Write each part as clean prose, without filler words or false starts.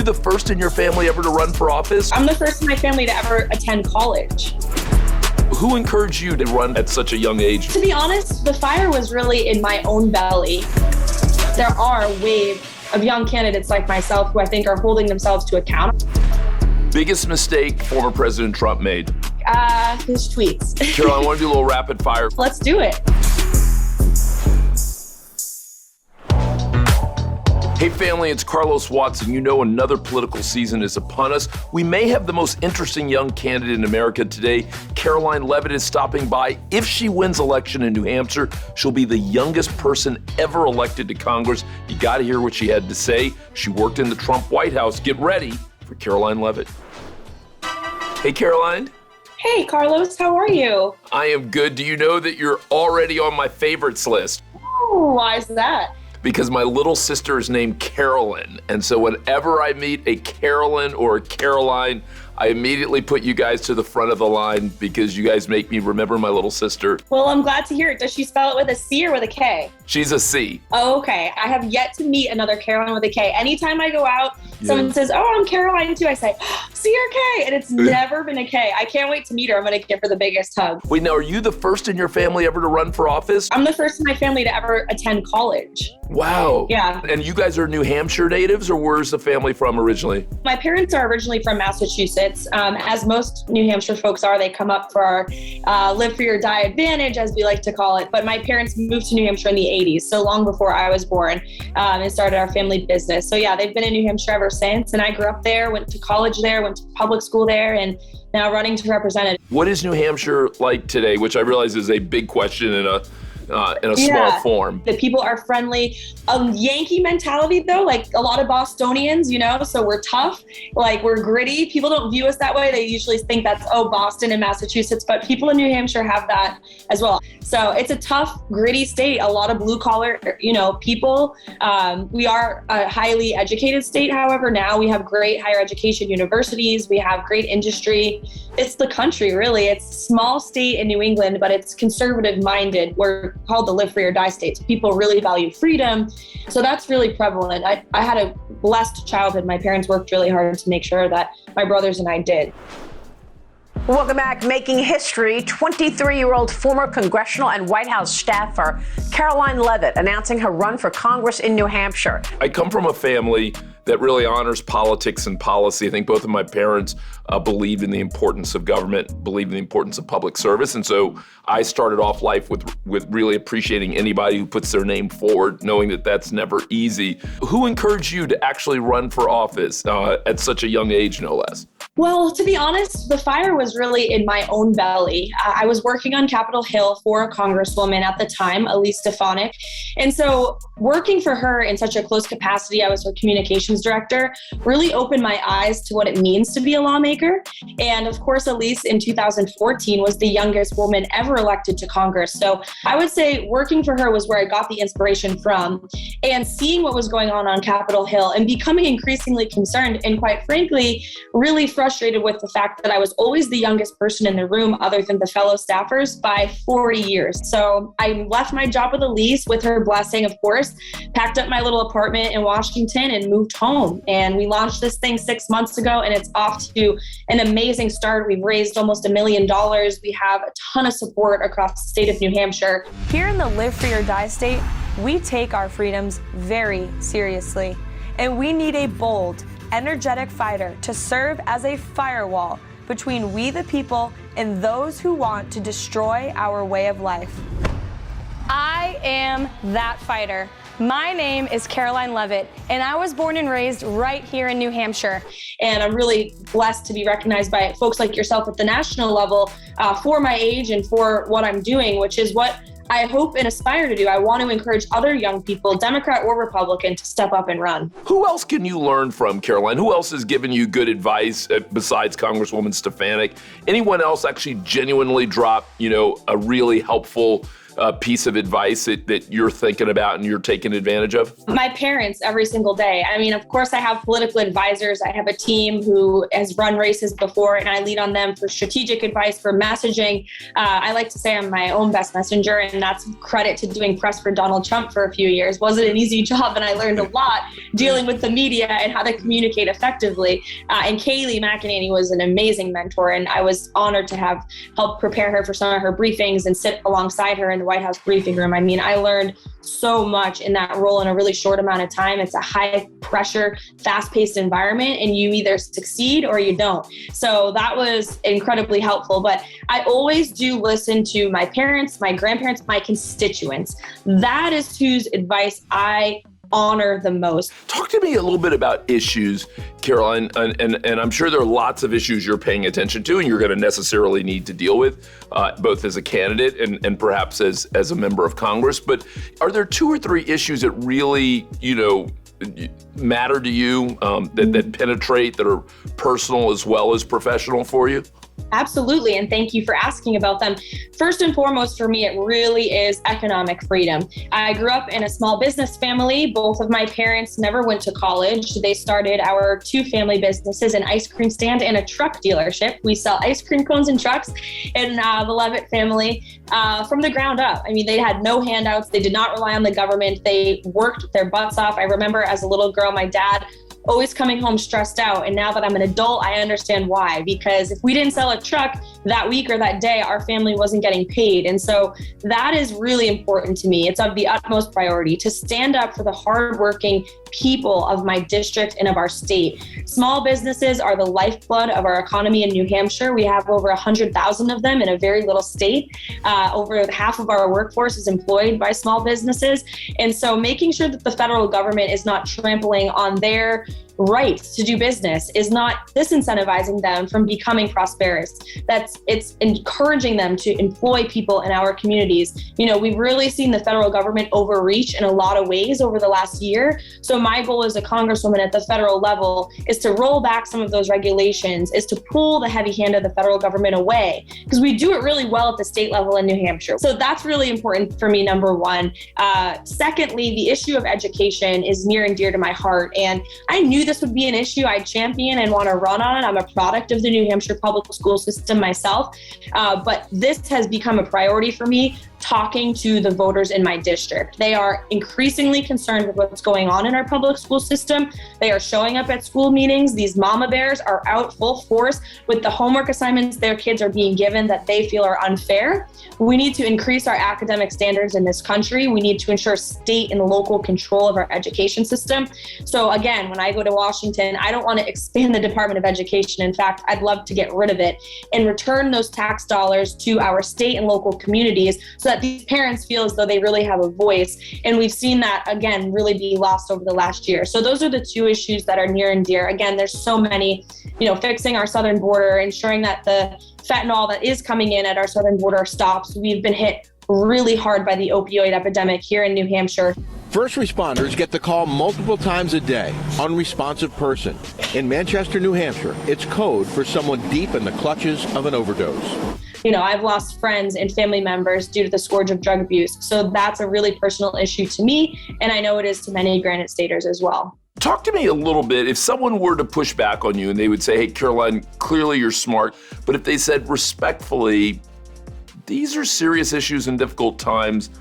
you the first in your family ever to run for office? I'm the first in my family to ever attend college. Who encouraged you to run at such a young age? To be honest, the fire was really in my own belly. There are a wave of young candidates like myself who I think are holding themselves to account. Biggest mistake former President Trump made? His tweets. Caroline, I want to do a little rapid fire. Let's do it. Hey family, it's Carlos Watson. You know another political season is upon us. We may have the most interesting young candidate in America today. Karoline Leavitt is stopping by. If she wins election in New Hampshire, she'll be the youngest person ever elected to Congress. You got to hear what she had to say. She worked in the Trump White House. Get ready for Karoline Leavitt. Hey Caroline. Hey Carlos, how are you? I am good. Do you know that you're already on my favorites list? Oh, why is that? Because my little sister is named Carolyn. And so whenever I meet a Carolyn or a Caroline, I immediately put you guys to the front of the line because you guys make me remember my little sister. Well, I'm glad to hear it. Does she spell it with a C or with a K? She's a C. Oh, okay. I have yet to meet another Caroline with a K. Anytime I go out, someone says, oh, I'm Caroline too. I say, C or K? And it's never been a K. I can't wait to meet her. I'm going to give her the biggest hug. Wait, now, are you the first in your family ever to run for office? I'm the first in my family to ever attend college. Wow. Yeah. And you guys are New Hampshire natives, or where's the family from originally? My parents are originally from Massachusetts. As most New Hampshire folks are, they come up for our live for your die advantage, as we like to call it. But my parents moved to New Hampshire in the 80s, so long before I was born, and started our family business. So yeah, they've been in New Hampshire ever since. And I grew up there, went to college there, went to public school there, and now running to represent it. What is New Hampshire like today? Which I realize is a big question in a small form. The people are friendly. Yankee mentality though, like a lot of Bostonians, so we're tough, like we're gritty. People don't view us that way. They usually think that's, Boston and Massachusetts, but people in New Hampshire have that as well. So it's a tough, gritty state, a lot of blue collar, people. We are a highly educated state. However, now we have great higher education universities. We have great industry. It's the country, really. It's a small state in New England, but it's conservative minded. We're called the live free or die state. So people really value freedom. So that's really prevalent. I had a blessed childhood. My parents worked really hard to make sure that my brothers and I did. Welcome back. Making history, 23-year-old former congressional and White House staffer Karoline Leavitt announcing her run for Congress in New Hampshire. I come from a family that really honors politics and policy. I think both of my parents believed in the importance of government, believed in the importance of public service. And so I started off life with really appreciating anybody who puts their name forward, knowing that that's never easy. Who encouraged you to actually run for office at such a young age, no less? Well, to be honest, the fire was really in my own belly. I was working on Capitol Hill for a congresswoman at the time, Elise Stefanik. And so working for her in such a close capacity, I was her communications director, really opened my eyes to what it means to be a lawmaker. And of course, Elise in 2014 was the youngest woman ever elected to Congress. So I would say working for her was where I got the inspiration from, and seeing what was going on Capitol Hill and becoming increasingly concerned and quite frankly, really frustrated with the fact that I was always the youngest person in the room other than the fellow staffers by 40 years. So I left my job with Elise with her blessing, of course, packed up my little apartment in Washington and moved home. And we launched this thing 6 months ago, and it's off to an amazing start. We've raised almost $1 million. We have a ton of support across the state of New Hampshire. Here in the Live Free or Die state, we take our freedoms very seriously. And we need a bold, energetic fighter to serve as a firewall between we the people and those who want to destroy our way of life. I am that fighter. My name is Karoline Leavitt, and I was born and raised right here in New Hampshire. And I'm really blessed to be recognized by folks like yourself at the national level for my age and for what I'm doing, which is what I hope and aspire to do. I want to encourage other young people, Democrat or Republican, to step up and run. Who else can you learn from, Caroline? Who else has given you good advice besides Congresswoman Stefanik? Anyone else actually genuinely drop, a really helpful piece of advice that you're thinking about and you're taking advantage of? My parents every single day. I mean, of course, I have political advisors. I have a team who has run races before, and I lean on them for strategic advice, for messaging. I like to say I'm my own best messenger, and that's credit to doing press for Donald Trump for a few years. Wasn't an easy job, and I learned a lot dealing with the media and how to communicate effectively. And Kayleigh McEnany was an amazing mentor, and I was honored to have helped prepare her for some of her briefings and sit alongside her in the White House briefing room. I mean, I learned so much in that role in a really short amount of time. It's a high pressure, fast paced environment, and you either succeed or you don't. So that was incredibly helpful. But I always do listen to my parents, my grandparents, my constituents. That is whose advice I honor the most. Talk to me a little bit about issues, Karoline, and I'm sure there are lots of issues you're paying attention to and you're going to necessarily need to deal with, both as a candidate and perhaps as a member of Congress. But are there 2 or 3 issues that really, matter to you, that penetrate, that are personal as well as professional for you? Absolutely. And thank you for asking about them. First and foremost, for me, it really is economic freedom. I grew up in a small business family. Both of my parents never went to college. They started our 2 family businesses, an ice cream stand and a truck dealership. We sell ice cream cones and trucks in the Leavitt family from the ground up. I mean, they had no handouts. They did not rely on the government. They worked their butts off. I remember as a little girl, my dad always coming home stressed out. And now that I'm an adult, I understand why. Because if we didn't sell a truck that week or that day, our family wasn't getting paid. And so that is really important to me. It's of the utmost priority to stand up for the hardworking people of my district and of our state. Small businesses are the lifeblood of our economy in New Hampshire. We have over 100,000 of them in a very little state. Over half of our workforce is employed by small businesses. And so making sure that the federal government is not trampling on their rights to do business, is not disincentivizing them from becoming prosperous. It's encouraging them to employ people in our communities. We've really seen the federal government overreach in a lot of ways over the last year. So my goal as a congresswoman at the federal level is to roll back some of those regulations, is to pull the heavy hand of the federal government away, because we do it really well at the state level in New Hampshire. So that's really important for me, number one. Secondly, the issue of education is near and dear to my heart. And I knew this would be an issue I'd champion and want to run on. I'm a product of the New Hampshire public school system myself, but this has become a priority for me, talking to the voters in my district. They are increasingly concerned with what's going on in our public school system. They are showing up at school meetings. These mama bears are out full force with the homework assignments their kids are being given that they feel are unfair. We need to increase our academic standards in this country. We need to ensure state and local control of our education system. So again, when I go to Washington, I don't want to expand the Department of Education. In fact, I'd love to get rid of it and return those tax dollars to our state and local communities so that these parents feel as though they really have a voice. And we've seen that, again, really be lost over the last year. So those are the 2 issues that are near and dear. Again, there's so many, fixing our southern border, ensuring that the fentanyl that is coming in at our southern border stops. We've been hit really hard by the opioid epidemic here in New Hampshire. First responders get the call multiple times a day. Unresponsive person. In Manchester, New Hampshire, it's code for someone deep in the clutches of an overdose. I've lost friends and family members due to the scourge of drug abuse. So that's a really personal issue to me. And I know it is to many Granite Staters as well. Talk to me a little bit. If someone were to push back on you and they would say, hey, Karoline, clearly you're smart. But if they said respectfully, these are serious issues and difficult times,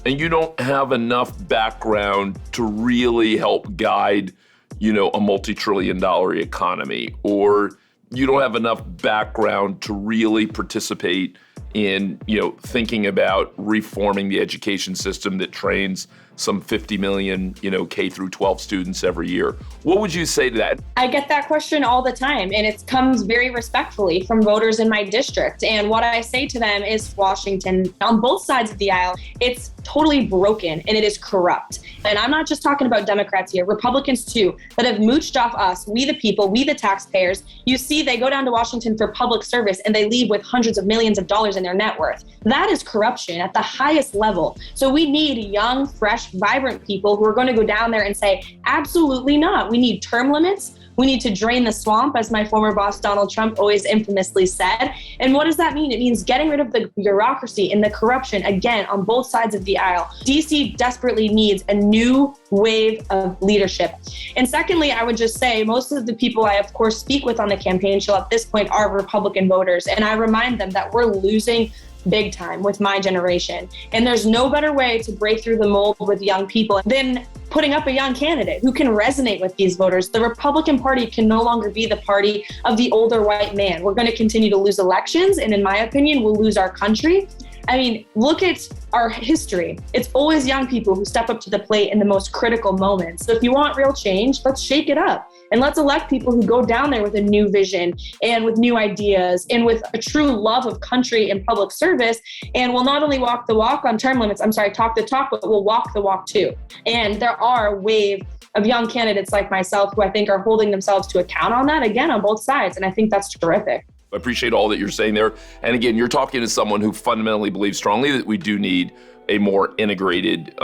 and you don't have enough background to really help guide, a multi-trillion-dollar economy, or you don't have enough background to really participate in, thinking about reforming the education system that trains some 50 million, K through 12 students every year. What would you say to that? I get that question all the time, and it comes very respectfully from voters in my district. And what I say to them is, Washington, on both sides of the aisle, it's totally broken and it is corrupt. And I'm not just talking about Democrats here, Republicans too, that have mooched off us, we the people, we the taxpayers. You see, they go down to Washington for public service and they leave with hundreds of millions of dollars in their net worth. That is corruption at the highest level. So we need young, fresh, vibrant people who are going to go down there and say, absolutely not. We need term limits. We need to drain the swamp, as my former boss, Donald Trump, always infamously said. And what does that mean? It means getting rid of the bureaucracy and the corruption, again, on both sides of the aisle. DC desperately needs a new wave of leadership. And secondly, I would just say most of the people I, of course, speak with on the campaign trail at this point are Republican voters. And I remind them that we're losing big time with my generation. And there's no better way to break through the mold with young people than putting up a young candidate who can resonate with these voters. The Republican Party can no longer be the party of the older white man. We're going to continue to lose elections. And in my opinion, we'll lose our country. I mean, look at our history. It's always young people who step up to the plate in the most critical moments. So if you want real change, let's shake it up. And let's elect people who go down there with a new vision and with new ideas and with a true love of country and public service. And will not only walk the walk on term limits, talk the talk, but will walk the walk too. And there are a wave of young candidates like myself who I think are holding themselves to account on that, again, on both sides. And I think that's terrific. I appreciate all that you're saying there. And again, you're talking to someone who fundamentally believes strongly that we do need a more integrated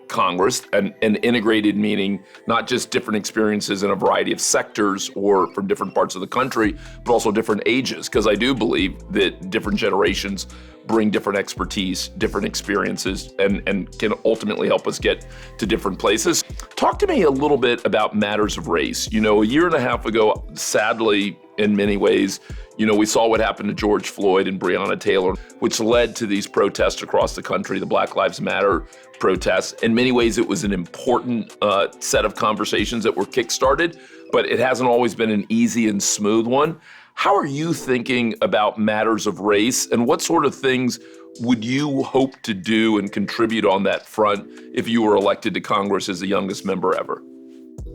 Congress, and integrated meaning not just different experiences in a variety of sectors or from different parts of the country, but also different ages, because I do believe that different generations bring different expertise, different experiences, and can ultimately help us get to different places. Talk to me a little bit about matters of race. You know, a year and a half ago, sadly, in many ways, you know, we saw what happened to George Floyd and Breonna Taylor, which led to these protests across the country, the Black Lives Matter protests. In many ways, it was an important set of conversations that were kickstarted, but it hasn't always been an easy and smooth one. How are you thinking about matters of race, and what sort of things would you hope to do and contribute on that front if you were elected to Congress as the youngest member ever?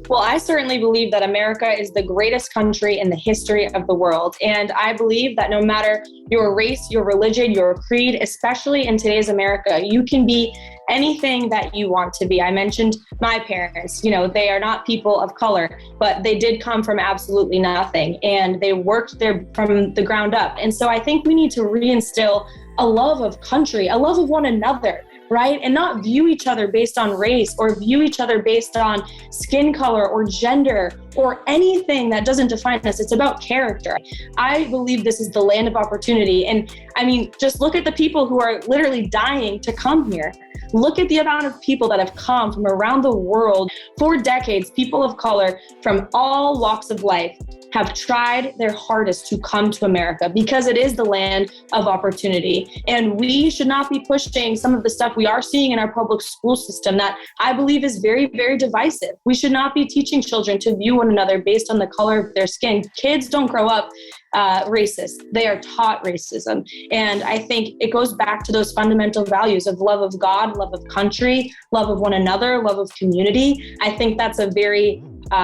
Well, I certainly believe that America is the greatest country in the history of the world. And I believe that no matter your race, your religion, your creed, especially in today's America, you can be anything that you want to be. I mentioned my parents, you know, they are not people of color, but they did come from absolutely nothing, and they worked there from the ground up. And so I think we need to reinstill a love of country, a love of one another, right? And not view each other based on race or view each other based on skin color or gender or anything that doesn't define us. It's about character. I believe this is the land of opportunity. And I mean, just look at the people who are literally dying to come here. Look at the amount of people that have come from around the world. For decades, people of color from all walks of life have tried their hardest to come to America because it is the land of opportunity. And we should not be pushing some of the stuff we are seeing in our public school system that I believe is very, very divisive. We should not be teaching children to view one another based on the color of their skin. Kids don't grow up racist. They are taught racism. And I think it goes back to those fundamental values of love of God, love of country, love of one another, love of community. I think that's a very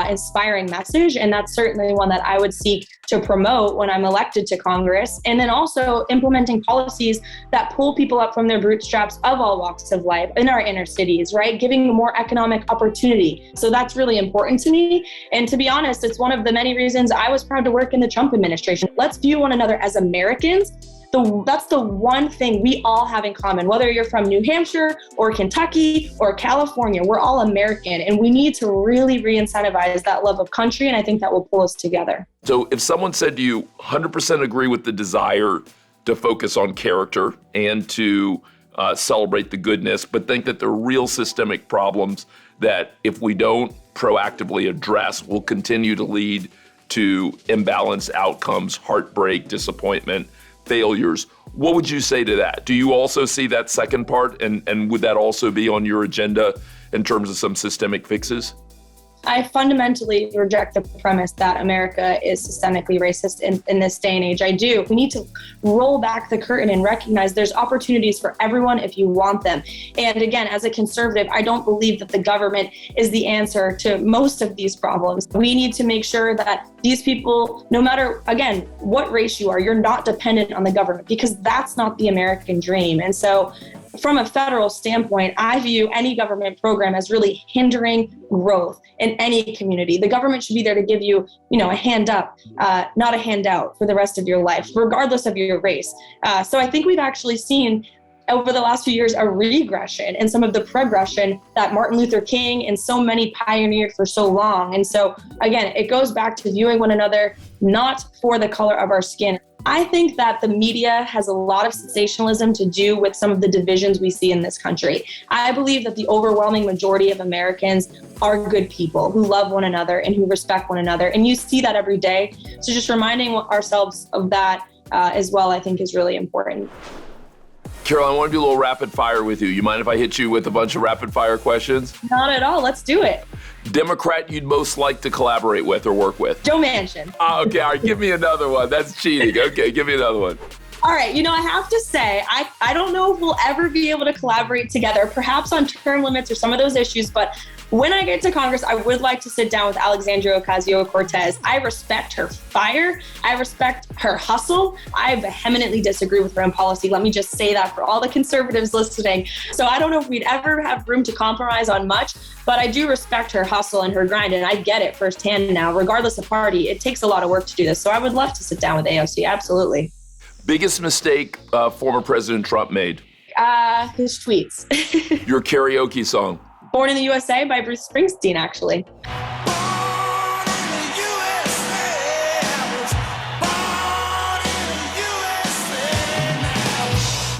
inspiring message. And that's certainly one that I would seek to promote when I'm elected to Congress. And then also implementing policies that pull people up from their bootstraps of all walks of life in our inner cities, right? Giving more economic opportunity. So that's really important to me. And to be honest, it's one of the many reasons I was proud to work in the Trump administration. Let's view one another as Americans. That's the one thing we all have in common, whether you're from New Hampshire or Kentucky or California, we're all American, and we need to really re-incentivize that love of country, and I think that will pull us together. So if someone said to you, 100% agree with the desire to focus on character and to celebrate the goodness, but think that there are real systemic problems that if we don't proactively address will continue to lead to imbalanced outcomes, heartbreak, disappointment, failures. What would you say to that? Do you also see that second part? And would that also be on your agenda in terms of some systemic fixes? I fundamentally reject the premise that America is systemically racist in this day and age. I do. We need to roll back the curtain and recognize there's opportunities for everyone if you want them. And again, as a conservative, I don't believe that the government is the answer to most of these problems. We need to make sure that these people, no matter, again, what race you are, you're not dependent on the government, because that's not the American dream. And so from a federal standpoint, I view any government program as really hindering growth in any community. The government should be there to give you, a hand up, not a handout for the rest of your life, regardless of your race. So I think we've actually seen over the last few years, a regression and some of the progression that Martin Luther King and so many pioneered for so long. And so again, it goes back to viewing one another not for the color of our skin. I think that the media has a lot of sensationalism to do with some of the divisions we see in this country. I believe that the overwhelming majority of Americans are good people who love one another and who respect one another. And you see that every day. So just reminding ourselves of that as well, I think is really important. Carol, I want to do a little rapid fire with you. You mind if I hit you with a bunch of rapid fire questions? Not at all. Let's do it. Democrat you'd most like to collaborate with or work with? Joe Manchin. Okay, all right, give me another one. That's cheating. Okay, give me another one. All right, I have to say, I don't know if we'll ever be able to collaborate together, perhaps on term limits or some of those issues, but when I get to Congress, I would like to sit down with Alexandria Ocasio-Cortez. I respect her fire. I respect her hustle. I vehemently disagree with her own policy. Let me just say that for all the conservatives listening. So I don't know if we'd ever have room to compromise on much, but I do respect her hustle and her grind, and I get it firsthand now. Regardless of party, it takes a lot of work to do this. So I would love to sit down with AOC, absolutely. Biggest mistake former President Trump made? His tweets. Your karaoke song? Born in the USA by Bruce Springsteen, actually.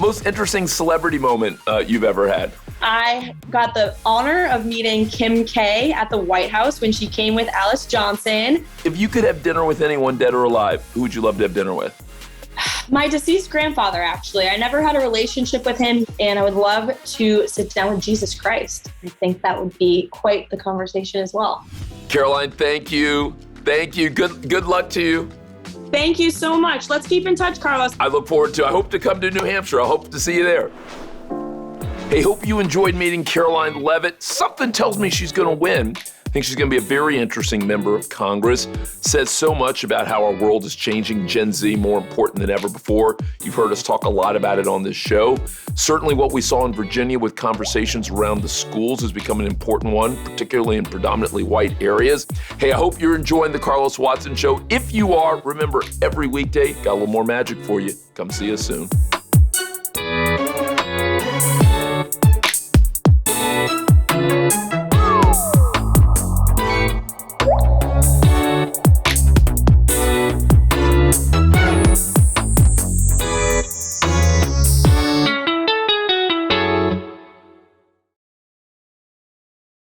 Most interesting celebrity moment you've ever had? I got the honor of meeting Kim K at the White House when she came with Alice Johnson. If you could have dinner with anyone, dead or alive, who would you love to have dinner with? My deceased grandfather, actually. I never had a relationship with him, and I would love to sit down with Jesus Christ. I think that would be quite the conversation as well. Karoline, thank you. Thank you. Good luck to you. Thank you so much. Let's keep in touch, Carlos. I look forward to. I hope to come to New Hampshire. I hope to see you there. Hey, hope you enjoyed meeting Karoline Leavitt. Something tells me she's going to win. I think she's going to be a very interesting member of Congress. Says so much about how our world is changing, Gen Z more important than ever before. You've heard us talk a lot about it on this show. Certainly what we saw in Virginia with conversations around the schools has become an important one, particularly in predominantly white areas. Hey, I hope you're enjoying the Carlos Watson Show. If you are, remember every weekday, got a little more magic for you. Come see us soon.